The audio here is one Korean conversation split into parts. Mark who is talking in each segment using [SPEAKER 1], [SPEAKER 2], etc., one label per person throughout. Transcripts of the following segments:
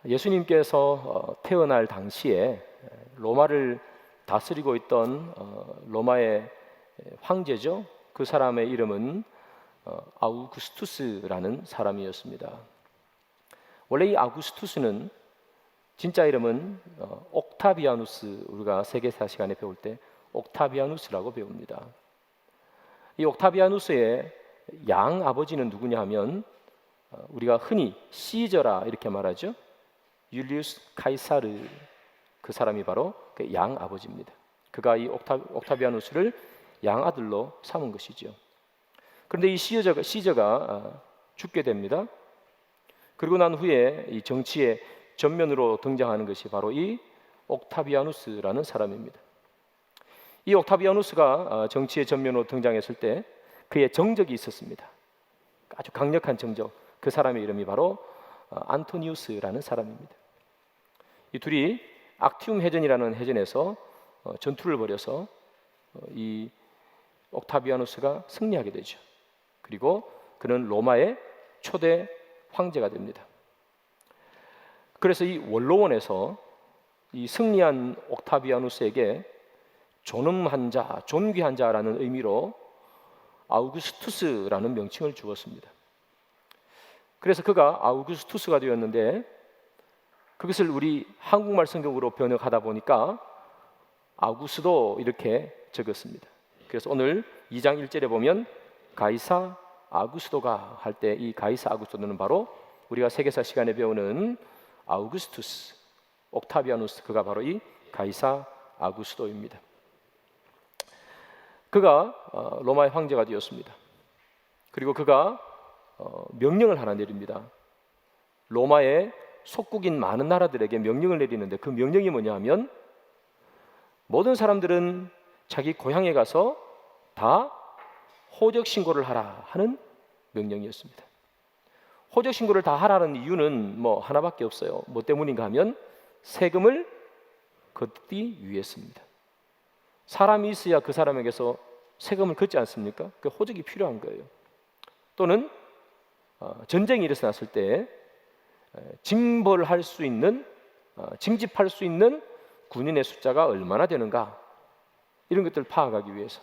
[SPEAKER 1] 예수님께서 태어날 당시에 로마를 다스리고 있던 로마의 황제죠. 그 사람의 이름은 아우구스투스라는 사람이었습니다. 원래 이 아우구스투스는 진짜 이름은 옥타비아누스, 우리가 세계사 시간에 배울 때 옥타비아누스라고 배웁니다. 이 옥타비아누스의 양 아버지는 누구냐 하면 우리가 흔히 시저라 이렇게 말하죠. 율리우스 카이사르, 그 사람이 바로 그 양 아버지입니다. 그가 이 옥타비아누스를 양 아들로 삼은 것이죠. 그런데 이 시저가 죽게 됩니다. 그리고 난 후에 이 정치의 전면으로 등장하는 것이 바로 이 옥타비아누스라는 사람입니다. 이 옥타비아누스가 정치의 전면으로 등장했을 때 그의 정적이 있었습니다. 아주 강력한 정적. 그 사람의 이름이 바로 안토니우스라는 사람입니다. 이 둘이 악티움 해전이라는 해전에서 전투를 벌여서 이 옥타비아누스가 승리하게 되죠. 그리고 그는 로마의 초대 황제가 됩니다. 그래서 이 원로원에서 이 승리한 옥타비아누스에게 존엄한 자, 존귀한 자라는 의미로 아우구스투스라는 명칭을 주었습니다. 그래서 그가 아우구스투스가 되었는데 그것을 우리 한국말 성경으로 번역하다 보니까 아우구스도 이렇게 적었습니다. 그래서 오늘 2장 1절에 보면 가이사 아구스도가 할 때 이 가이사 아구스도는 바로 우리가 세계사 시간에 배우는 아우구스투스, 옥타비아누스, 그가 바로 이 가이사 아구스도입니다. 그가 로마의 황제가 되었습니다. 그리고 그가 명령을 하나 내립니다. 로마의 속국인 많은 나라들에게 명령을 내리는데 그 명령이 뭐냐 하면 모든 사람들은 자기 고향에 가서 다 호적 신고를 하라 하는 명령이었습니다. 호적 신고를 다 하라는 이유는 뭐 하나밖에 없어요. 뭐 때문인가 하면 세금을 걷기 위해서입니다. 사람이 있어야 그 사람에게서 세금을 걷지 않습니까? 그 호적이 필요한 거예요. 또는 전쟁이 일어났을 때 징벌할 수 있는, 징집할 수 있는 군인의 숫자가 얼마나 되는가, 이런 것들을 파악하기 위해서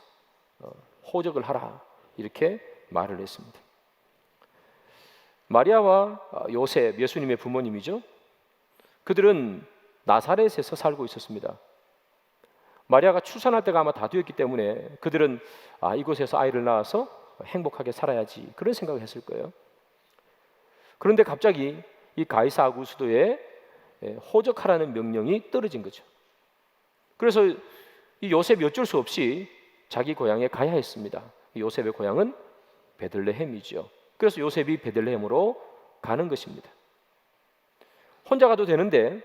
[SPEAKER 1] 호적을 하라 이렇게 말을 했습니다. 마리아와 요셉, 예수님의 부모님이죠. 그들은 나사렛에서 살고 있었습니다. 마리아가 출산할 때가 아마 다 되었기 때문에 그들은 이곳에서 아이를 낳아서 행복하게 살아야지, 그런 생각을 했을 거예요. 그런데 갑자기 이 가이사 아구스도의 호적하라는 명령이 떨어진 거죠. 그래서 이 요셉이 어쩔 수 없이 자기 고향에 가야 했습니다. 요셉의 고향은 베들레헴이죠. 그래서 요셉이 베들레헴으로 가는 것입니다. 혼자 가도 되는데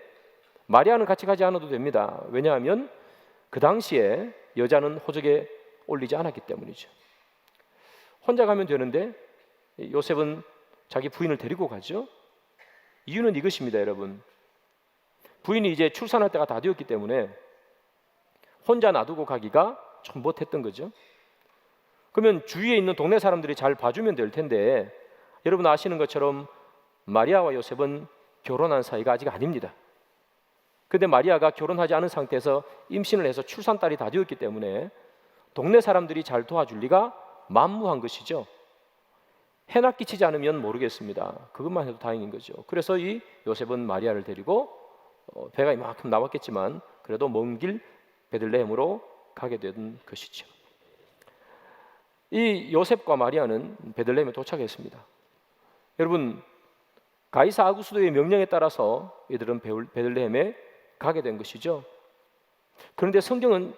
[SPEAKER 1] 마리아는 같이 가지 않아도 됩니다. 왜냐하면 그 당시에 여자는 호적에 올리지 않았기 때문이죠. 혼자 가면 되는데 요셉은 자기 부인을 데리고 가죠. 이유는 이것입니다, 여러분. 부인이 이제 출산할 때가 다 되었기 때문에 혼자 놔두고 가기가 좀 못했던 거죠. 그러면 주위에 있는 동네 사람들이 잘 봐주면 될 텐데 여러분 아시는 것처럼 마리아와 요셉은 결혼한 사이가 아직 아닙니다. 그런데 마리아가 결혼하지 않은 상태에서 임신을 해서 출산딸이 다 되었기 때문에 동네 사람들이 잘 도와줄 리가 만무한 것이죠. 해나 끼치지 않으면 모르겠습니다. 그것만 해도 다행인 거죠. 그래서 이 요셉은 마리아를 데리고 배가 이만큼 나왔겠지만 그래도 먼 길 베들레헴으로 가게 된 것이죠. 이 요셉과 마리아는 베들레헴에 도착했습니다. 여러분, 가이사 아구스도의 명령에 따라서 이들은 베들레헴에 가게 된 것이죠. 그런데 성경은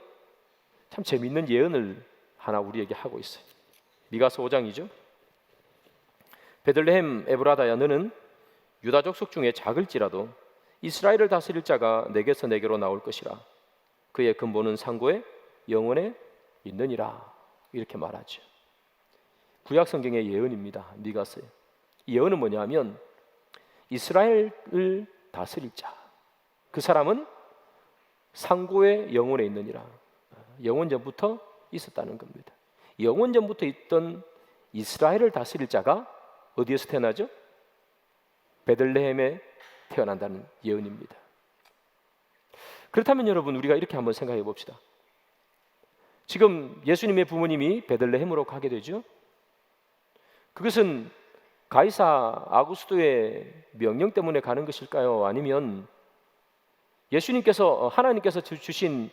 [SPEAKER 1] 참 재미있는 예언을 하나 우리에게 하고 있어요. 미가서 5장이죠. 베들레헴 에브라다야, 너는 유다 족속 중에 작을지라도 이스라엘을 다스릴 자가 내게서 내게로 나올 것이라. 그의 근본은 상고의 영원에 있느니라. 이렇게 말하죠. 구약 성경의 예언입니다. 미가서에. 이 예언은 뭐냐면 이스라엘을 다스릴 자, 그 사람은 상고의 영원에 있느니라. 영원 전부터 있었다는 겁니다. 영원 전부터 있던 이스라엘을 다스릴 자가 어디에서 태어나죠? 베들레헴의 태어난다는 예언입니다. 그렇다면 여러분, 우리가 이렇게 한번 생각해 봅시다. 지금 예수님의 부모님이 베들레헴으로 가게 되죠. 그것은 가이사 아구스도의 명령 때문에 가는 것일까요? 아니면 예수님께서, 하나님께서 주신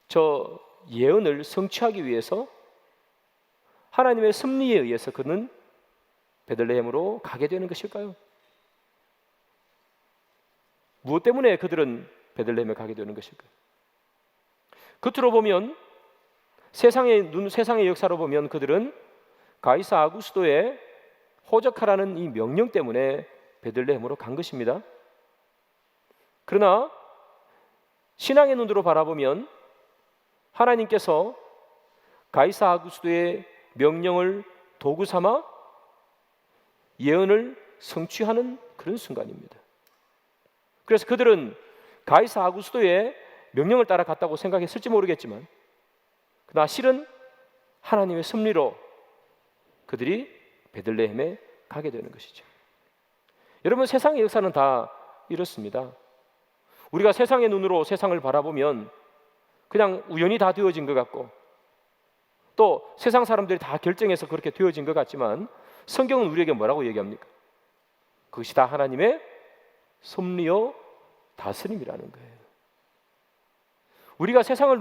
[SPEAKER 1] 저 예언을 성취하기 위해서 하나님의 섭리에 의해서 그는 베들레헴으로 가게 되는 것일까요? 무엇 때문에 그들은 베들레헴에 가게 되는 것일까요? 겉으로 보면, 세상의 역사로 보면 그들은 가이사 아구스도의 호적하라는 이 명령 때문에 베들레헴으로 간 것입니다. 그러나 신앙의 눈으로 바라보면 하나님께서 가이사 아구스도의 명령을 도구 삼아 예언을 성취하는 그런 순간입니다. 그래서 그들은 가이사 아구스도의 명령을 따라 갔다고 생각했을지 모르겠지만, 그러나 실은 하나님의 섭리로 그들이 베들레헴에 가게 되는 것이죠. 여러분, 세상의 역사는 다 이렇습니다. 우리가 세상의 눈으로 세상을 바라보면 그냥 우연히 다 되어진 것 같고, 또 세상 사람들이 다 결정해서 그렇게 되어진 것 같지만, 성경은 우리에게 뭐라고 얘기합니까? 그것이 다 하나님의 섭리요 다스림이라는 거예요. 우리가 세상을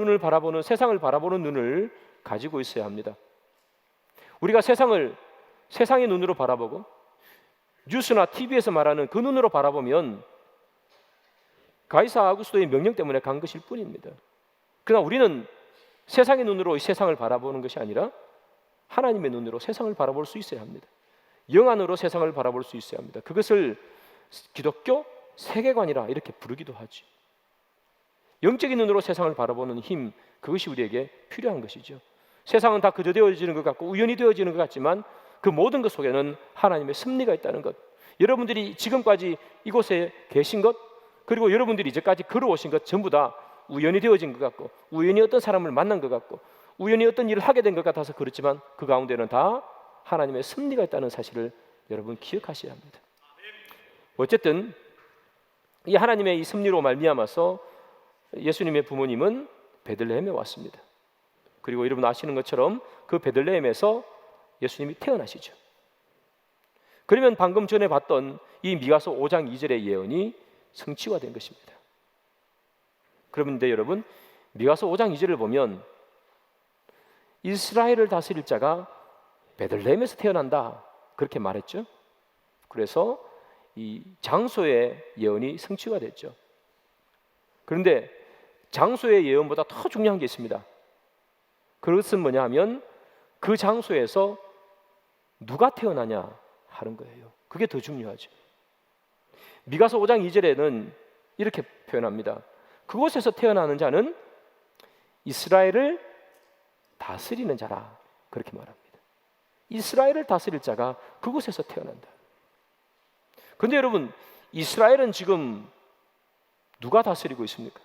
[SPEAKER 1] 바라보는 눈을 가지고 있어야 합니다. 우리가 세상의 눈으로 바라보고 뉴스나 TV에서 말하는 그 눈으로 바라보면 가이사 아구스도의 명령 때문에 간 것일 뿐입니다. 그러나 우리는 세상의 눈으로 이 세상을 바라보는 것이 아니라 하나님의 눈으로 세상을 바라볼 수 있어야 합니다. 영 안으로 세상을 바라볼 수 있어야 합니다. 그것을 기독교 세계관이라 이렇게 부르기도 하죠. 영적인 눈으로 세상을 바라보는 힘, 그것이 우리에게 필요한 것이죠. 세상은 다 그저 되어지는 것 같고 우연히 되어지는 것 같지만 그 모든 것 속에는 하나님의 섭리가 있다는 것, 여러분들이 지금까지 이곳에 계신 것, 그리고 여러분들이 이제까지 걸어오신 것 전부 다 우연히 되어진 것 같고 우연히 어떤 사람을 만난 것 같고 우연히 어떤 일을 하게 된 것 같아서 그렇지만 그 가운데는 다 하나님의 섭리가 있다는 사실을 여러분 기억하셔야 합니다. 어쨌든 이 하나님의 이 섭리로 말미암아서 예수님의 부모님은 베들레헴에 왔습니다. 그리고 여러분 아시는 것처럼 그 베들레헴에서 예수님이 태어나시죠. 그러면 방금 전에 봤던 이 미가서 5장 2절의 예언이 성취가 된 것입니다. 그런데 여러분, 미가서 5장 2절을 보면 이스라엘을 다스릴 자가 베들레헴에서 태어난다 그렇게 말했죠. 그래서 이 장소의 예언이 성취가 됐죠. 그런데 장소의 예언보다 더 중요한 게 있습니다. 그것은 뭐냐 하면 그 장소에서 누가 태어나냐 하는 거예요. 그게 더 중요하죠. 미가서 5장 2절에는 이렇게 표현합니다. 그곳에서 태어나는 자는 이스라엘을 다스리는 자라 그렇게 말합니다. 이스라엘을 다스릴 자가 그곳에서 태어난다. 그런데 여러분, 이스라엘은 지금 누가 다스리고 있습니까?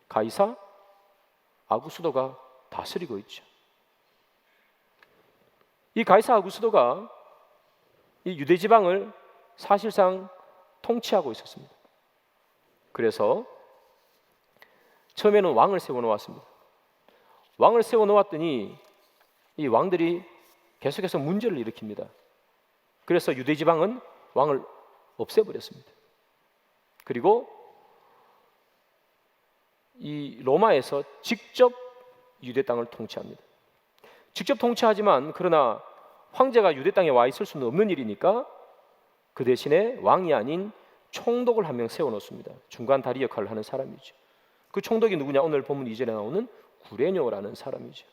[SPEAKER 1] 가이사 아구스도가 다스리고 있죠. 이 가이사 아구스도가 이 유대 지방을 사실상 통치하고 있었습니다. 그래서 처음에는 왕을 세워 놓았습니다. 왕을 세워 놓았더니 이 왕들이 계속해서 문제를 일으킵니다. 그래서 유대 지방은 왕을 없애버렸습니다. 그리고 이 로마에서 직접 유대 땅을 통치합니다. 직접 통치하지만 그러나 황제가 유대 땅에 와 있을 수는 없는 일이니까 그 대신에 왕이 아닌 총독을 한 명 세워놓습니다. 중간 다리 역할을 하는 사람이죠. 그 총독이 누구냐? 오늘 본문 2절에 나오는 구레뇨라는 사람이죠.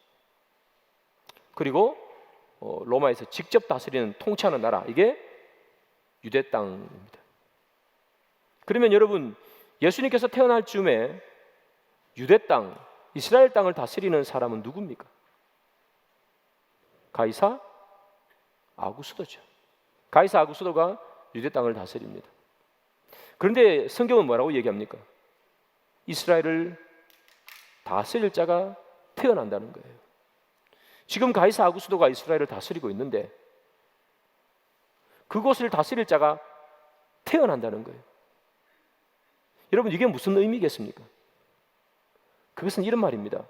[SPEAKER 1] 그리고 로마에서 직접 다스리는 통치하는 나라, 이게 유대 땅입니다. 그러면 여러분, 예수님께서 태어날 즈음에 유대 땅, 이스라엘 땅을 다스리는 사람은 누굽니까? 가이사 아구스도죠. 가이사 아구스도가 유대 땅을 다스립니다. 그런데 성경은 뭐라고 얘기합니까? 이스라엘을 다스릴 자가 태어난다는 거예요. 지금 가이사 아구스도가 이스라엘을 다스리고 있는데 그곳을 다스릴 자가 태어난다는 거예요. 여러분, 이게 무슨 의미겠습니까? 그것은 이런 말입니다.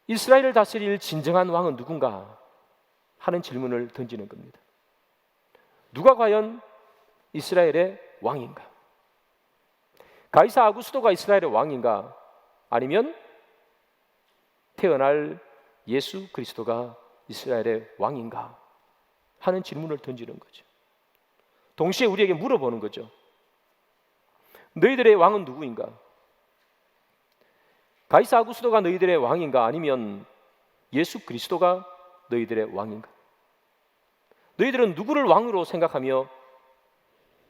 [SPEAKER 1] 이스라엘을 다스릴 진정한 왕은 누군가 하는 질문을 던지는 겁니다. 누가 과연 이스라엘의 왕인가? 가이사 아구스도가 이스라엘의 왕인가? 아니면 태어날 예수 그리스도가 이스라엘의 왕인가? 하는 질문을 던지는 거죠. 동시에 우리에게 물어보는 거죠. 너희들의 왕은 누구인가? 가이사 아구스도가 너희들의 왕인가? 아니면 예수 그리스도가 너희들의 왕인가? 너희들은 누구를 왕으로 생각하며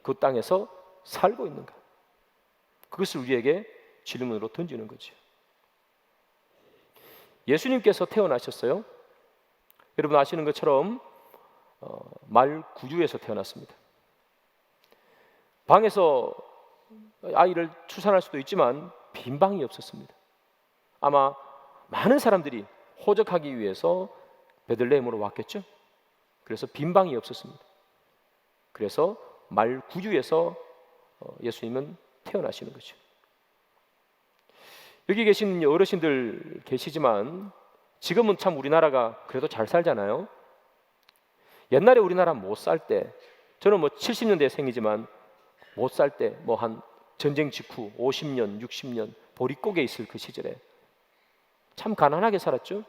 [SPEAKER 1] 그 땅에서 살고 있는가? 그것을 우리에게 질문으로 던지는 거죠. 예수님께서 태어나셨어요. 여러분 아시는 것처럼 말 구유에서 태어났습니다. 방에서 아이를 출산할 수도 있지만 빈 방이 없었습니다. 아마 많은 사람들이 호적하기 위해서 베들레헴으로 왔겠죠. 그래서 빈 방이 없었습니다. 그래서 말 구유에서 예수님은 태어나시는 거죠. 여기 계신 어르신들 계시지만 지금은 참 우리나라가 그래도 잘 살잖아요. 옛날에 우리나라 못 살 때, 저는 70년대 생이지만 못 살 때 한 전쟁 직후 50년, 60년 보릿고개 있을 그 시절에 참 가난하게 살았죠.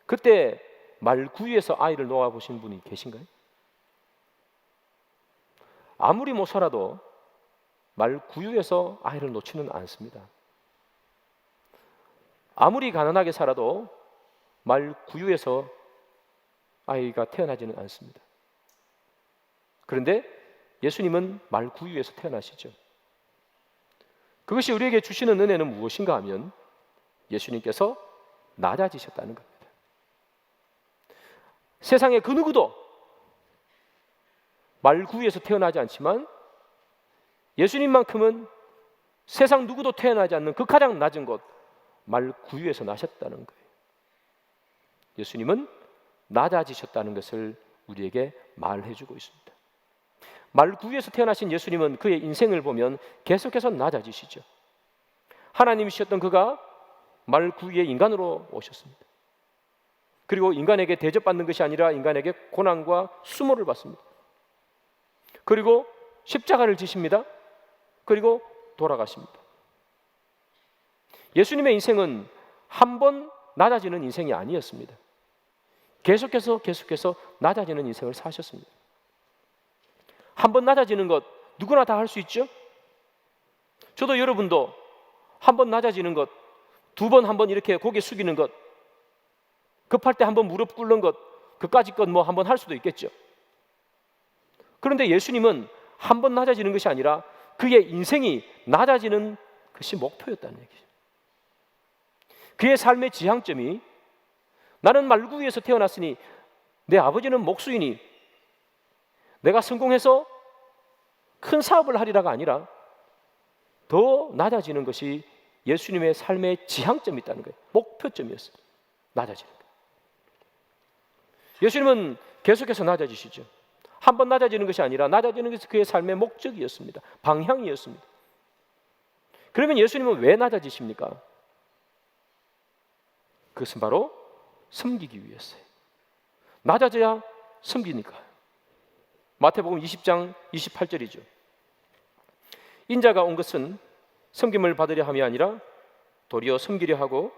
[SPEAKER 1] 그때 말 구유에서 아이를 놓아보신 분이 계신가요? 아무리 못 살아도 말 구유에서 아이를 놓지는 않습니다. 아무리 가난하게 살아도 말 구유에서 아이가 태어나지는 않습니다. 그런데 예수님은 말 구유에서 태어나시죠. 그것이 우리에게 주시는 은혜는 무엇인가 하면 예수님께서 낮아지셨다는 겁니다. 세상의 그 누구도 말 구유에서 태어나지 않지만 예수님만큼은 세상 누구도 태어나지 않는 그 가장 낮은 곳 말 구유에서 나셨다는 거예요. 예수님은 낮아지셨다는 것을 우리에게 말해주고 있습니다. 말 구유에서 태어나신 예수님은 그의 인생을 보면 계속해서 낮아지시죠. 하나님이셨던 그가 말 구유의 인간으로 오셨습니다. 그리고 인간에게 대접받는 것이 아니라 인간에게 고난과 수모를 받습니다. 그리고 십자가를 지십니다. 그리고 돌아가십니다. 예수님의 인생은 한 번 낮아지는 인생이 아니었습니다. 계속해서 낮아지는 인생을 사셨습니다. 한 번 낮아지는 것 누구나 다 할 수 있죠? 저도 여러분도 한 번 낮아지는 것, 두 번 한 번 이렇게 고개 숙이는 것, 급할 때 한 번 무릎 꿇는 것, 그까짓 것 한 번 할 수도 있겠죠. 그런데 예수님은 한 번 낮아지는 것이 아니라 그의 인생이 낮아지는 것이 목표였다는 얘기죠. 그의 삶의 지향점이 나는 말구유에서 태어났으니 내 아버지는 목수이니 내가 성공해서 큰 사업을 하리라가 아니라 더 낮아지는 것이 예수님의 삶의 지향점이 있다는 거예요. 목표점이었어요. 낮아지는 거예요. 예수님은 계속해서 낮아지시죠. 한 번 낮아지는 것이 아니라 낮아지는 것이 그의 삶의 목적이었습니다. 방향이었습니다. 그러면 예수님은 왜 낮아지십니까? 그것은 바로 섬기기 위해서요. 낮아져야 섬기니까. 마태복음 20장 28절이죠. 인자가 온 것은 섬김을 받으려 함이 아니라 도리어 섬기려 하고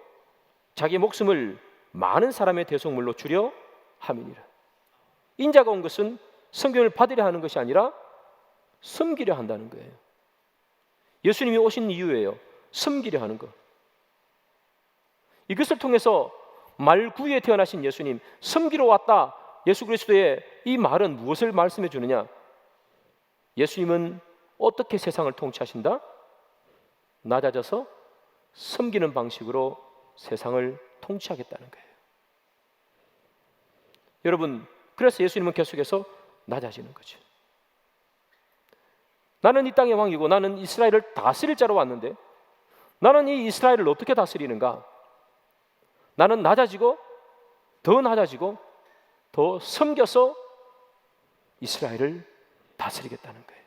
[SPEAKER 1] 자기 목숨을 많은 사람의 대속물로 주려 함이니라. 인자가 온 것은 섬김을 받으려 하는 것이 아니라 섬기려 한다는 거예요. 예수님이 오신 이유예요. 섬기려 하는 것. 이것을 통해서 말 구유에 태어나신 예수님, 섬기러 왔다. 예수 그리스도의 이 말은 무엇을 말씀해 주느냐? 예수님은 어떻게 세상을 통치하신다? 낮아져서 섬기는 방식으로 세상을 통치하겠다는 거예요. 여러분, 그래서 예수님은 계속해서 낮아지는 거죠. 나는 이 땅의 왕이고 나는 이스라엘을 다스릴 자로 왔는데 나는 이 이스라엘을 어떻게 다스리는가? 나는 낮아지고 더 낮아지고 더 섬겨서 이스라엘을 다스리겠다는 거예요.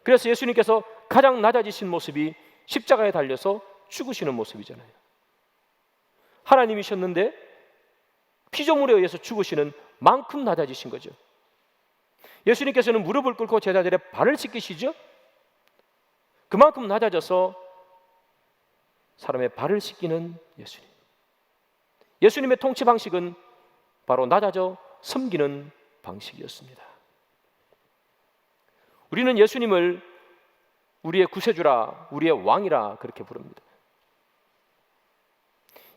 [SPEAKER 1] 그래서 예수님께서 가장 낮아지신 모습이 십자가에 달려서 죽으시는 모습이잖아요. 하나님이셨는데 피조물에 의해서 죽으시는 만큼 낮아지신 거죠. 예수님께서는 무릎을 꿇고 제자들의 발을 씻기시죠. 그만큼 낮아져서 사람의 발을 씻기는 예수님. 예수님의 통치 방식은 바로 낮아져 섬기는 방식이었습니다. 우리는 예수님을 우리의 구세주라, 우리의 왕이라 그렇게 부릅니다.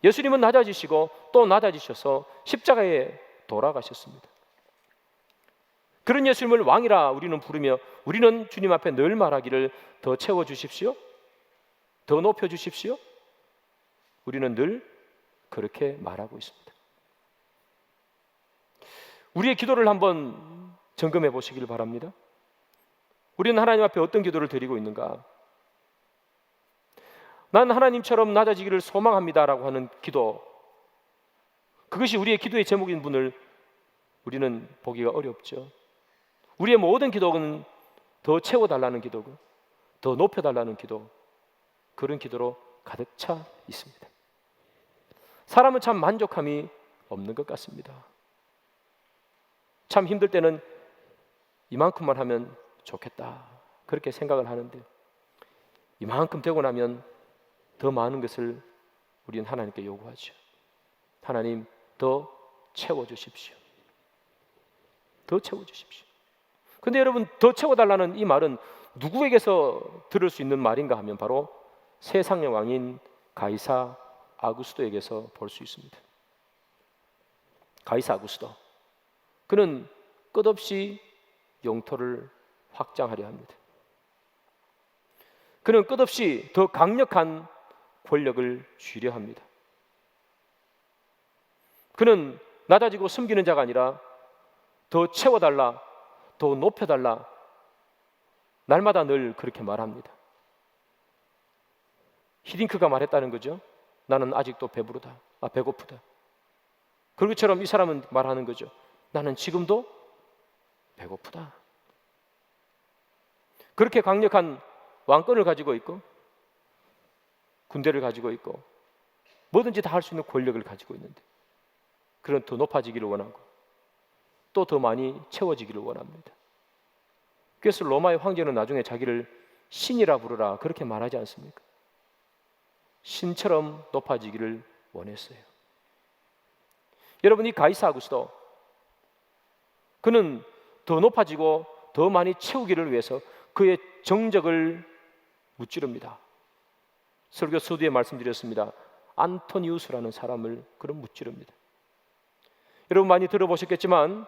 [SPEAKER 1] 예수님은 낮아지시고 또 낮아지셔서 십자가에 돌아가셨습니다. 그런 예수님을 왕이라 우리는 부르며 우리는 주님 앞에 늘 말하기를 더 채워주십시오, 더 높여주십시오. 우리는 늘 그렇게 말하고 있습니다. 우리의 기도를 한번 점검해 보시길 바랍니다. 우리는 하나님 앞에 어떤 기도를 드리고 있는가? 난 하나님처럼 낮아지기를 소망합니다라고 하는 기도, 그것이 우리의 기도의 제목인 분을 우리는 보기가 어렵죠. 우리의 모든 기도는 더 채워달라는 기도고 더 높여달라는 기도, 그런 기도로 가득 차 있습니다. 사람은 참 만족함이 없는 것 같습니다. 참 힘들 때는 이만큼만 하면 좋겠다 그렇게 생각을 하는데, 이만큼 되고 나면 더 많은 것을 우리는 하나님께 요구하죠. 하나님, 더 채워주십시오, 더 채워주십시오. 근데 여러분, 더 채워달라는 이 말은 누구에게서 들을 수 있는 말인가 하면 바로 세상의 왕인 가이사 아구스도에게서 볼 수 있습니다. 가이사 아구스도, 그는 끝없이 영토를 확장하려 합니다. 그는 끝없이 더 강력한 권력을 쥐려 합니다. 그는 낮아지고 숨기는 자가 아니라 더 채워달라, 더 높여달라, 날마다 늘 그렇게 말합니다. 히딩크가 말했다는 거죠. 나는 아직도 배고프다. 그것처럼 이 사람은 말하는 거죠. 나는 지금도 배고프다. 그렇게 강력한 왕권을 가지고 있고 군대를 가지고 있고 뭐든지 다 할 수 있는 권력을 가지고 있는데, 그런 더 높아지기를 원하고 또 더 많이 채워지기를 원합니다. 그래서 로마의 황제는 나중에 자기를 신이라 부르라 그렇게 말하지 않습니까? 신처럼 높아지기를 원했어요. 여러분, 이 가이사 아구스도, 그는 더 높아지고 더 많이 채우기를 위해서 그의 정적을 무찌릅니다. 설교 서두에 말씀드렸습니다. 안토니우스라는 사람을 그런 무찌릅니다. 여러분 많이 들어보셨겠지만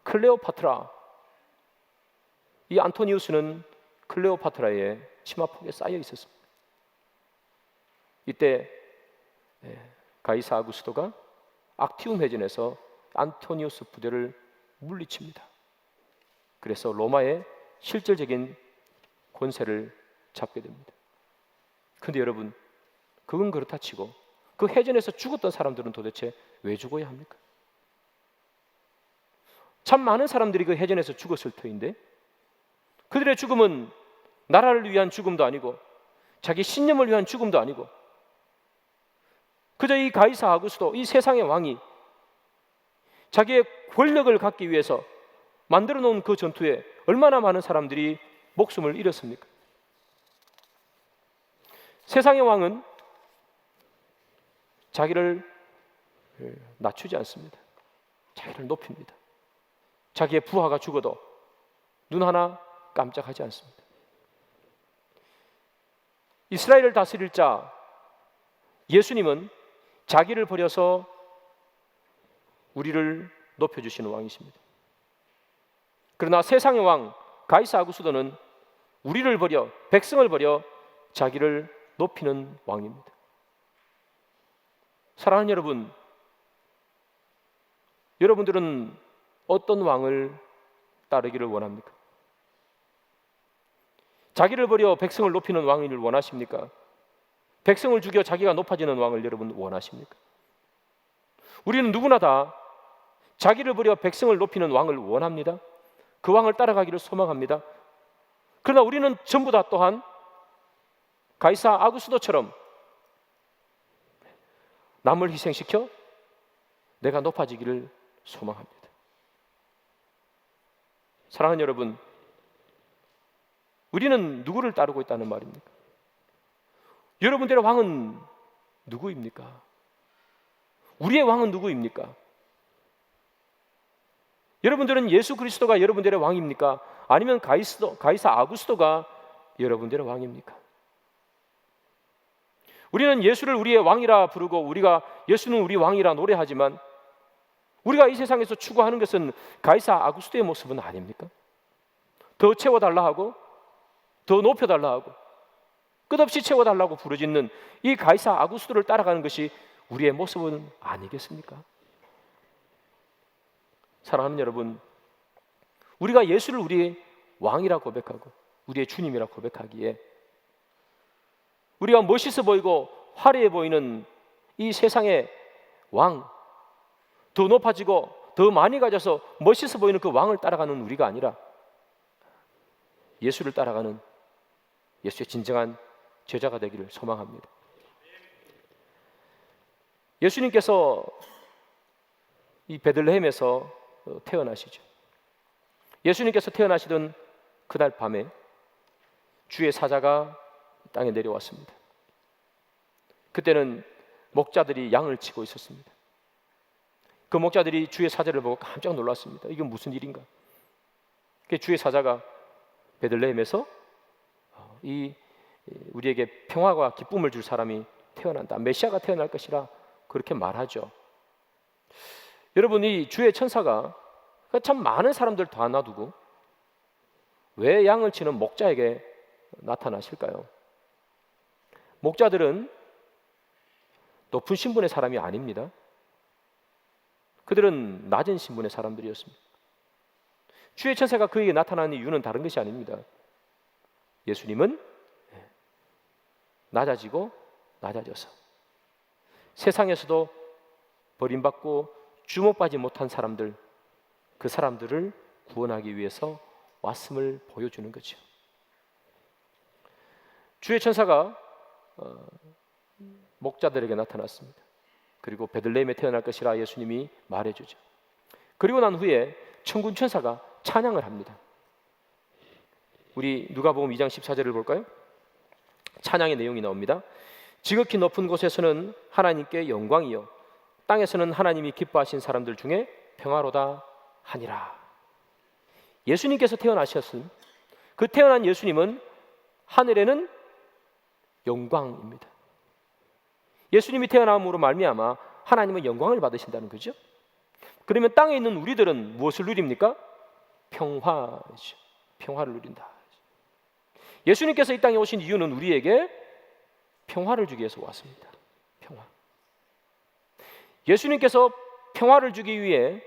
[SPEAKER 1] 클레오파트라, 이 안토니우스는 클레오파트라의 치마폭에 쌓여 있었습니다. 이때 가이사 아구스도가 악티움 해전에서 안토니우스 부대를 물리칩니다. 그래서 로마의 실질적인 권세를 잡게 됩니다. 그런데 여러분, 그건 그렇다 치고 그 해전에서 죽었던 사람들은 도대체 왜 죽어야 합니까? 참 많은 사람들이 그 해전에서 죽었을 터인데, 그들의 죽음은 나라를 위한 죽음도 아니고 자기 신념을 위한 죽음도 아니고, 그저 이 가이사 아구스도, 이 세상의 왕이 자기의 권력을 갖기 위해서 만들어 놓은 그 전투에 얼마나 많은 사람들이 목숨을 잃었습니까? 세상의 왕은 자기를 낮추지 않습니다. 자기를 높입니다. 자기의 부하가 죽어도 눈 하나 깜짝하지 않습니다. 이스라엘을 다스릴 자 예수님은 자기를 버려서 우리를 높여주시는 왕이십니다. 그러나 세상의 왕 가이사 아구스도는 우리를 버려, 백성을 버려 자기를 높이는 왕입니다. 사랑하는 여러분, 여러분들은 어떤 왕을 따르기를 원합니까? 자기를 버려 백성을 높이는 왕을 원하십니까? 백성을 죽여 자기가 높아지는 왕을 여러분 원하십니까? 우리는 누구나 다 자기를 버려 백성을 높이는 왕을 원합니다. 그 왕을 따라가기를 소망합니다. 그러나 우리는 전부 다 또한 가이사 아구스도처럼 남을 희생시켜 내가 높아지기를 소망합니다. 사랑하는 여러분, 우리는 누구를 따르고 있다는 말입니까? 여러분들의 왕은 누구입니까? 우리의 왕은 누구입니까? 여러분들은 예수 그리스도가 여러분들의 왕입니까? 아니면 가이사 아구스도가 여러분들의 왕입니까? 우리는 예수를 우리의 왕이라 부르고 우리가 예수는 우리 왕이라 노래하지만 우리가 이 세상에서 추구하는 것은 가이사 아구스도의 모습은 아닙니까? 더 채워달라 하고 더 높여달라 하고 끝없이 채워달라고 부르짖는 이 가이사 아구스도를 따라가는 것이 우리의 모습은 아니겠습니까? 사랑하는 여러분, 우리가 예수를 우리의 왕이라 고백하고 우리의 주님이라 고백하기에 우리가 멋있어 보이고 화려해 보이는 이 세상의 왕, 더 높아지고 더 많이 가져서 멋있어 보이는 그 왕을 따라가는 우리가 아니라 예수를 따라가는 예수의 진정한 제자가 되기를 소망합니다. 예수님께서 이 베들레헴에서 태어나시죠. 예수님께서 태어나시던 그날 밤에 주의 사자가 땅에 내려왔습니다. 그때는 목자들이 양을 치고 있었습니다. 그 목자들이 주의 사자를 보고 깜짝 놀랐습니다. 이게 무슨 일인가? 주의 사자가 베들레헴에서 우리에게 평화와 기쁨을 줄 사람이 태어난다, 메시아가 태어날 것이라 그렇게 말하죠. 여러분, 이 주의 천사가 참 많은 사람들 다 놔두고 왜 양을 치는 목자에게 나타나실까요? 목자들은 높은 신분의 사람이 아닙니다. 그들은 낮은 신분의 사람들이었습니다. 주의 천사가 그에게 나타나는 이유는 다른 것이 아닙니다. 예수님은 낮아지고 낮아져서 세상에서도 버림받고 주목받지 못한 사람들, 그 사람들을 구원하기 위해서 왔음을 보여주는 거죠. 주의 천사가 목자들에게 나타났습니다. 그리고 베들레헴에 태어날 것이라 예수님이 말해주죠. 그리고 난 후에 천군 천사가 찬양을 합니다. 우리 누가복음 2장 14절을 볼까요? 찬양의 내용이 나옵니다. 지극히 높은 곳에서는 하나님께 영광이요 땅에서는 하나님이 기뻐하신 사람들 중에 평화로다 하니라. 예수님께서 태어나셨은 그 태어난 예수님은 하늘에는 영광입니다. 예수님이 태어남으로 말미암아 하나님은 영광을 받으신다는 거죠. 그러면 땅에 있는 우리들은 무엇을 누립니까? 평화죠. 평화를 누린다. 예수님께서 이 땅에 오신 이유는 우리에게 평화를 주기 위해서 왔습니다. 평화. 예수님께서 평화를 주기 위해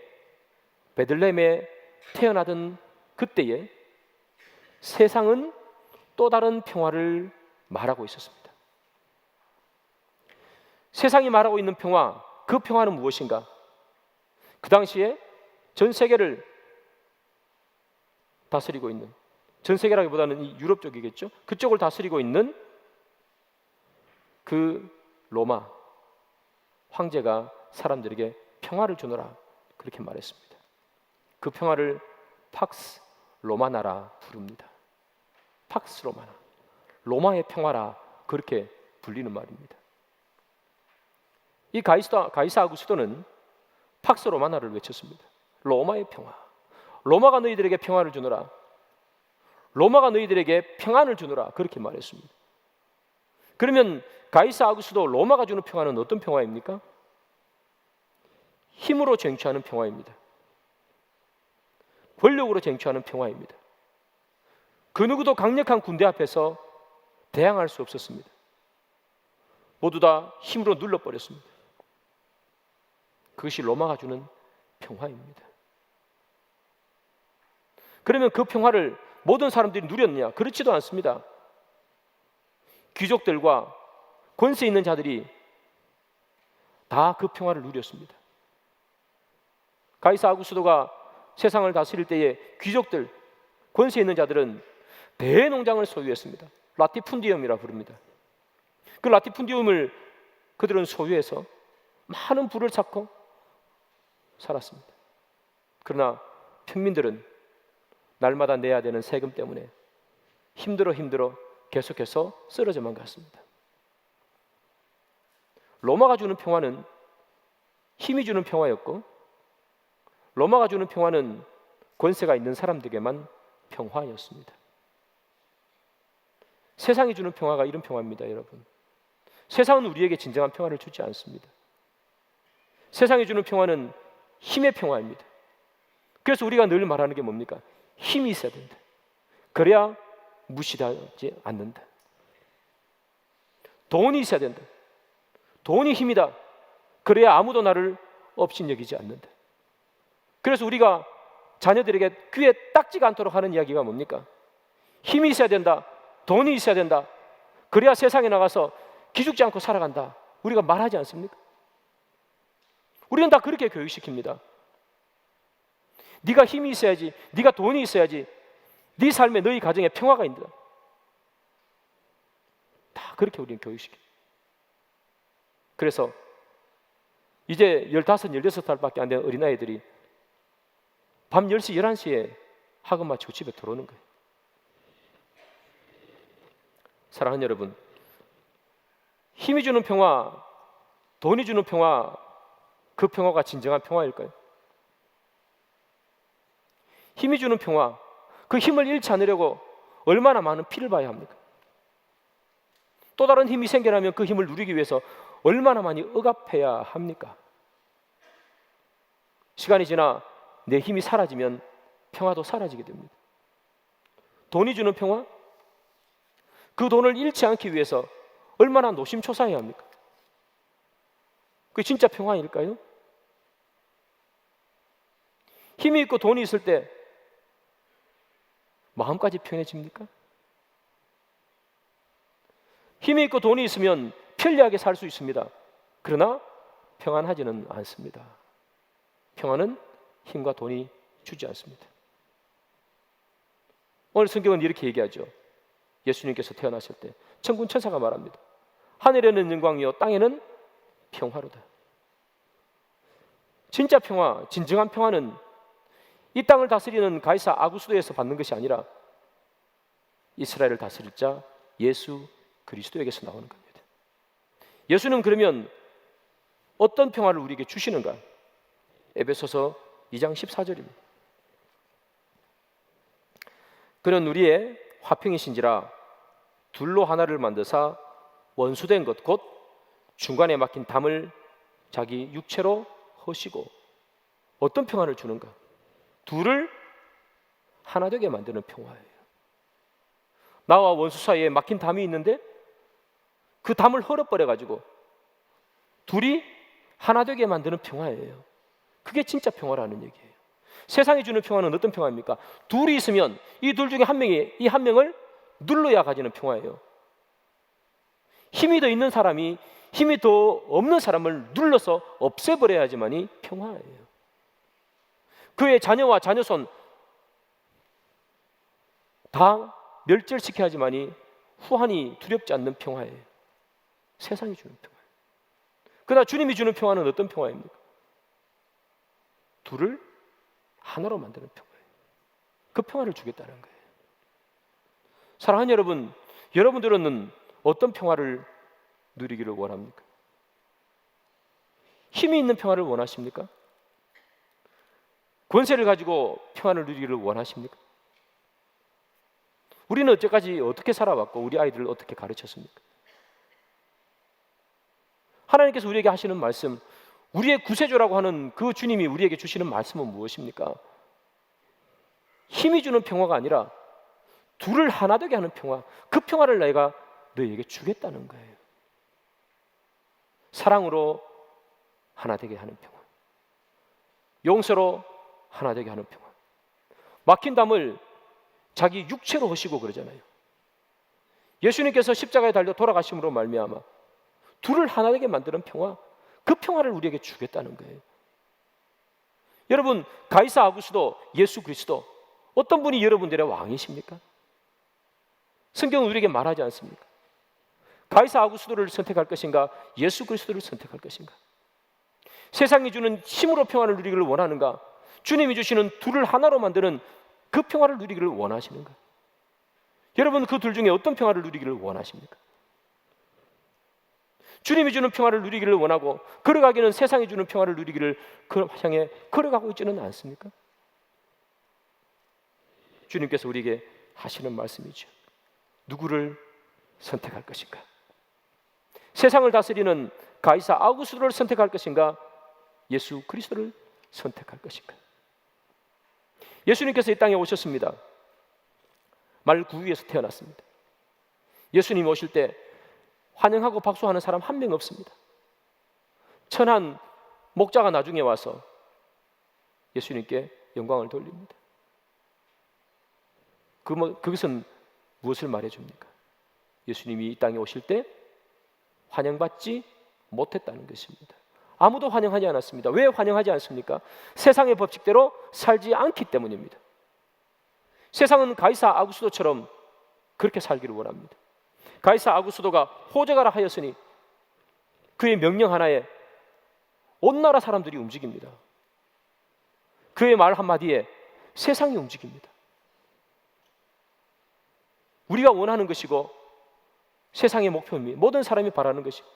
[SPEAKER 1] 베들레헴에 태어나던 그때에 세상은 또 다른 평화를 말하고 있었습니다. 세상이 말하고 있는 평화, 그 평화는 무엇인가? 그 당시에 전 세계를 다스리고 있는, 전 세계라기보다는 유럽 쪽이겠죠. 그쪽을 다스리고 있는 그 로마 황제가 사람들에게 평화를 주노라 그렇게 말했습니다. 그 평화를 팍스 로마나라 부릅니다. 팍스 로마나, 로마의 평화라 그렇게 불리는 말입니다. 이 가이사 아구스도는 팍스 로마나를 외쳤습니다. 로마의 평화, 로마가 너희들에게 평화를 주노라, 로마가 너희들에게 평안을 주노라 그렇게 말했습니다. 그러면 가이사 아구스도 로마가 주는 평화는 어떤 평화입니까? 힘으로 쟁취하는 평화입니다. 권력으로 쟁취하는 평화입니다. 그 누구도 강력한 군대 앞에서 대항할 수 없었습니다. 모두 다 힘으로 눌러버렸습니다. 그것이 로마가 주는 평화입니다. 그러면 그 평화를 모든 사람들이 누렸느냐? 그렇지도 않습니다. 귀족들과 권세 있는 자들이 다 그 평화를 누렸습니다. 가이사 아구스도가 세상을 다스릴 때에 귀족들, 권세 있는 자들은 대농장을 소유했습니다. 라티푼디움이라 부릅니다. 그 라티푼디움을 그들은 소유해서 많은 부를 쌓고 살았습니다. 그러나 평민들은 날마다 내야 되는 세금 때문에 힘들어 계속해서 쓰러져만 갔습니다. 로마가 주는 평화는 힘이 주는 평화였고, 로마가 주는 평화는 권세가 있는 사람들에게만 평화였습니다. 세상이 주는 평화가 이런 평화입니다, 여러분. 세상은 우리에게 진정한 평화를 주지 않습니다. 세상이 주는 평화는 힘의 평화입니다. 그래서 우리가 늘 말하는 게 뭡니까? 힘이 있어야 된다. 그래야 무시하지 않는다. 돈이 있어야 된다. 돈이 힘이다. 그래야 아무도 나를 업신여기지 않는다. 그래서 우리가 자녀들에게 귀에 딱지가 않도록 하는 이야기가 뭡니까? 힘이 있어야 된다. 돈이 있어야 된다. 그래야 세상에 나가서 기죽지 않고 살아간다. 우리가 말하지 않습니까? 우리는 다 그렇게 교육시킵니다. 네가 힘이 있어야지, 네가 돈이 있어야지, 네 삶에 너희 가정에 평화가 있다. 다 그렇게 우리는 교육시킵니다. 그래서 이제 15, 16살밖에 안 된 어린아이들이 밤 10시, 11시에 학원 마치고 집에 들어오는 거예요. 사랑하는 여러분, 힘이 주는 평화, 돈이 주는 평화, 그 평화가 진정한 평화일까요? 힘이 주는 평화, 그 힘을 잃지 않으려고 얼마나 많은 피를 봐야 합니까? 또 다른 힘이 생겨나면 그 힘을 누리기 위해서 얼마나 많이 억압해야 합니까? 시간이 지나 내 힘이 사라지면 평화도 사라지게 됩니다. 돈이 주는 평화, 그 돈을 잃지 않기 위해서 얼마나 노심초사해야 합니까? 그게 진짜 평화일까요? 힘이 있고 돈이 있을 때 마음까지 편해집니까? 힘이 있고 돈이 있으면 편리하게 살 수 있습니다. 그러나 평안하지는 않습니다. 평안은 힘과 돈이 주지 않습니다. 오늘 성경은 이렇게 얘기하죠. 예수님께서 태어나실 때 천군 천사가 말합니다. 하늘에는 영광이요 땅에는 평화로다. 진짜 평화, 진정한 평화는 이 땅을 다스리는 가이사 아구스도에서 받는 것이 아니라 이스라엘을 다스릴 자 예수 그리스도에게서 나오는 겁니다. 예수는 그러면 어떤 평화를 우리에게 주시는가? 에베소서 2장 14절입니다. 그는 우리의 화평이신지라 둘로 하나를 만드사 원수된 것 곧 중간에 막힌 담을 자기 육체로 허시고. 어떤 평화를 주는가? 둘을 하나 되게 만드는 평화예요. 나와 원수 사이에 막힌 담이 있는데 그 담을 헐어버려 가지고 둘이 하나 되게 만드는 평화예요. 그게 진짜 평화라는 얘기예요. 세상이 주는 평화는 어떤 평화입니까? 둘이 있으면 이 둘 중에 한 명이 이 한 명을 눌러야 가지는 평화예요. 힘이 더 있는 사람이 힘이 더 없는 사람을 눌러서 없애버려야지만이 평화예요. 그의 자녀와 자녀손 다 멸절시켜야지만이 후환이 두렵지 않는 평화예요. 세상이 주는 평화예요. 그러나 주님이 주는 평화는 어떤 평화입니까? 둘을 하나로 만드는 평화예요. 그 평화를 주겠다는 거예요. 사랑하는 여러분, 여러분들은 어떤 평화를 누리기를 원합니까? 힘이 있는 평화를 원하십니까? 권세를 가지고 평화를 누리기를 원하십니까? 우리는 어제까지 어떻게 살아왔고 우리 아이들을 어떻게 가르쳤습니까? 하나님께서 우리에게 하시는 말씀, 우리의 구세주라고 하는 그 주님이 우리에게 주시는 말씀은 무엇입니까? 힘이 주는 평화가 아니라 둘을 하나 되게 하는 평화, 그 평화를 내가 너희에게 주겠다는 거예요. 사랑으로 하나 되게 하는 평화, 용서로 하나 되게 하는 평화. 막힌 담을 자기 육체로 허시고 그러잖아요. 예수님께서 십자가에 달려 돌아가심으로 말미암아 둘을 하나 되게 만드는 평화, 그 평화를 우리에게 주겠다는 거예요. 여러분, 가이사 아구스도 예수 그리스도 어떤 분이 여러분들의 왕이십니까? 성경은 우리에게 말하지 않습니까? 가이사 아구스도를 선택할 것인가? 예수 그리스도를 선택할 것인가? 세상이 주는 힘으로 평화를 누리기를 원하는가? 주님이 주시는 둘을 하나로 만드는 그 평화를 누리기를 원하시는가? 여러분, 그 둘 중에 어떤 평화를 누리기를 원하십니까? 주님이 주는 평화를 누리기를 원하고 걸어가기는 세상이 주는 평화를 누리기를 향해 걸어가고 있지는 않습니까? 주님께서 우리에게 하시는 말씀이죠. 누구를 선택할 것인가? 세상을 다스리는 가이사 아우구스도를 선택할 것인가? 예수 그리스도를 선택할 것인가? 예수님께서 이 땅에 오셨습니다. 말구유에서 태어났습니다. 예수님 오실 때 환영하고 박수하는 사람 한 명 없습니다. 천한 목자가 나중에 와서 예수님께 영광을 돌립니다. 그것은 무엇을 말해줍니까? 예수님이 이 땅에 오실 때 환영받지 못했다는 것입니다. 아무도 환영하지 않았습니다. 왜 환영하지 않습니까? 세상의 법칙대로 살지 않기 때문입니다. 세상은 가이사 아구스도처럼 그렇게 살기를 원합니다. 가이사 아구스도가 호적하라 하였으니 그의 명령 하나에 온 나라 사람들이 움직입니다. 그의 말 한마디에 세상이 움직입니다. 우리가 원하는 것이고 세상의 목표입니다. 모든 사람이 바라는 것이고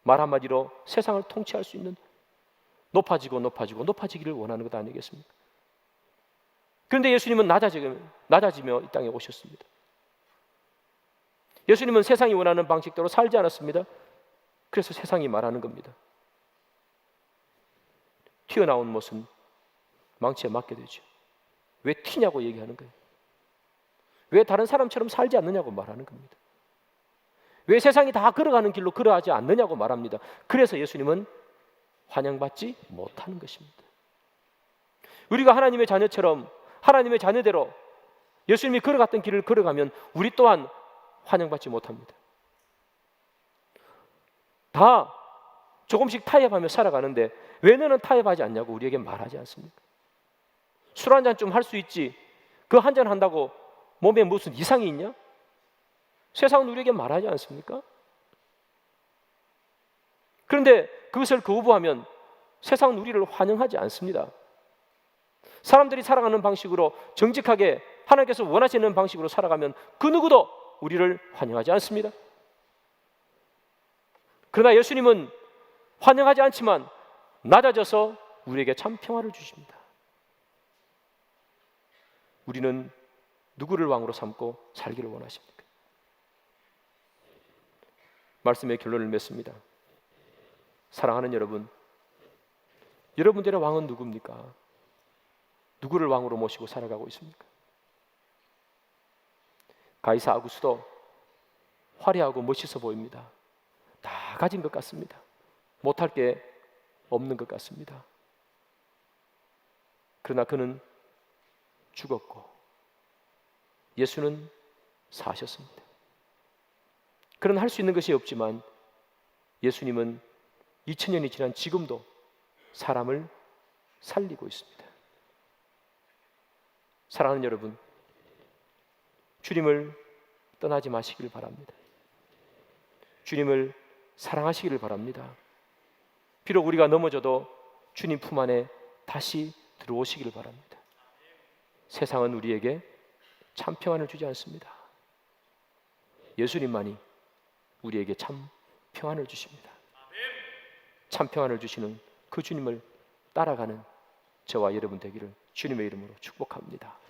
[SPEAKER 1] 말 한마디로 세상을 통치할 수 있는 높아지기를 원하는 것 아니겠습니까? 그런데 예수님은 낮아지며 이 땅에 오셨습니다. 예수님은 세상이 원하는 방식대로 살지 않았습니다. 그래서 세상이 말하는 겁니다. 튀어나온 못은 망치에 맞게 되죠. 왜 튀냐고 얘기하는 거예요. 왜 다른 사람처럼 살지 않느냐고 말하는 겁니다. 왜 세상이 다 걸어가는 길로 걸어가지 않느냐고 말합니다. 그래서 예수님은 환영받지 못하는 것입니다. 우리가 하나님의 자녀처럼 하나님의 자녀대로 예수님이 걸어갔던 길을 걸어가면 우리 또한 환영받지 못합니다. 다 조금씩 타협하며 살아가는데 왜 너는 타협하지 않냐고 우리에게 말하지 않습니까? 술 한 잔 좀 할 수 있지, 그 한 잔 한다고 몸에 무슨 이상이 있냐? 세상은 우리에게 말하지 않습니까? 그런데 그것을 거부하면 세상은 우리를 환영하지 않습니다. 사람들이 살아가는 방식으로 정직하게 하나님께서 원하시는 방식으로 살아가면 그 누구도 우리를 환영하지 않습니다. 그러나 예수님은 환영하지 않지만 낮아져서 우리에게 참 평화를 주십니다. 우리는 누구를 왕으로 삼고 살기를 원하십니까? 말씀의 결론을 맺습니다. 사랑하는 여러분, 여러분들의 왕은 누굽니까? 누구를 왕으로 모시고 살아가고 있습니까? 가이사 아구스도 화려하고 멋있어 보입니다. 다 가진 것 같습니다. 못할 게 없는 것 같습니다. 그러나 그는 죽었고 예수는 사셨습니다. 그는 할 수 있는 것이 없지만 예수님은 2000년이 지난 지금도 사람을 살리고 있습니다. 사랑하는 여러분, 주님을 떠나지 마시길 바랍니다. 주님을 사랑하시기를 바랍니다. 비록 우리가 넘어져도 주님 품 안에 다시 들어오시기를 바랍니다. 세상은 우리에게 참 평안을 주지 않습니다. 예수님만이 우리에게 참 평안을 주십니다. 참 평안을 주시는 그 주님을 따라가는 저와 여러분 되기를 주님의 이름으로 축복합니다.